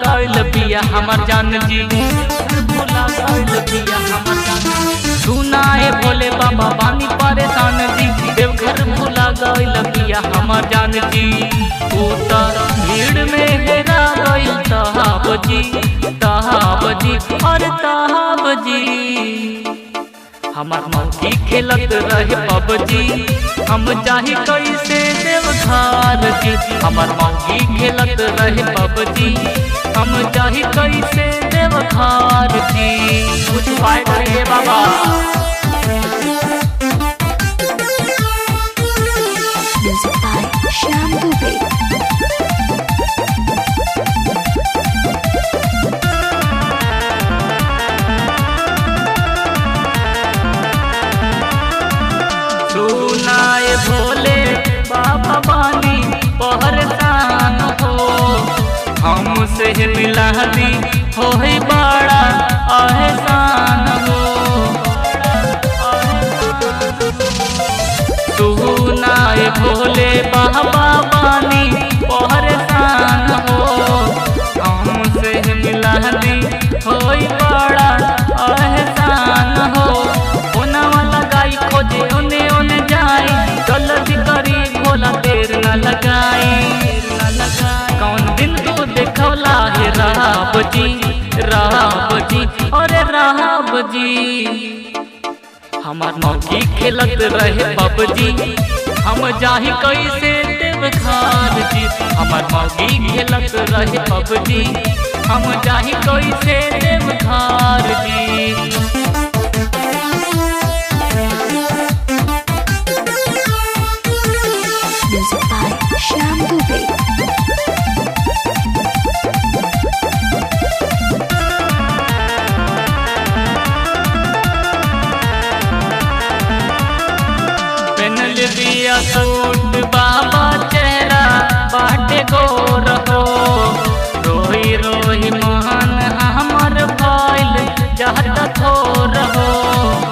गइल बिया हमर जान जी, भुला गइल बिया हमर जान। सुनाए भोले बाबा बानी परेशान जी, देवघर भुला गइल बिया हमर जान जी। उतर भीड़ में हेरा गइल तहाब जी, तहाब जी और तहाब जी। हमार मौसी खेलत रहे पबजी, हम जाही कैसे देवघर जी। हमार मौसी खेलत रहे पबजी, हम जाही कैसे देवघर जी। कुछ पाए करिए बाबा। Music by Shyam Dubey. सुनाए भोले बाबा बानी परेशान हो, हमसे मिला दी हो बड़ा एहसान हो। सुनाए भोले बाबा बानी परेशान हो, हमसे मिला दी हो बड़ा एहसान हो। ओनवा लगाई खोजे ओने ओने जाई, जल्दी करी भोला देर न लगाई। कौन दिन तो देखौला है राब जी, राब जी अरे राब जी। हमार मौसी खेलत रहे पबजी, हम जाही कैसे देवघर जी। हमार मौसी खेलत रहे पबजी, हम जाही कैसे देवघर जी। Music by Shyam Dubey. पेनल दिया सूट बाबा चेहरा बाटे गोर हो, रोही रोही महान हमर भइल जहत थोर हो।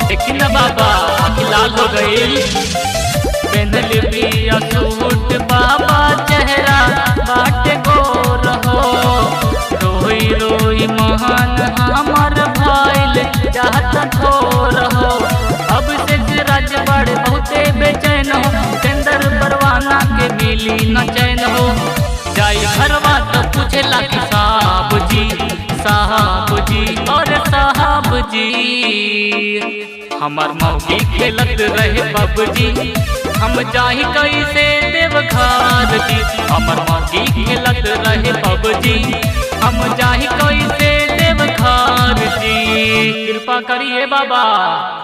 देखी ना बाबा आँखी लाल हो गई। पेनल दिया सूट बाबा चेहरा बाटे गोर हो, रोही रोही महान हमर भइल जहत थोर हो। अब से राज बड़े बहुते बेचैन हो, टेंडर परवाना के मिली न चैन हो। जाई घरवा तो पूछेला कि साहब जी, साहब जी और साहब जी। हमार मौसी खेलत रहे पबजी, हम जाही कैसे देवघर जी। हमार मौसी खेलत रहे पबजी, हम जाही कैसे देवघर जी। कृपा करिए बाबा।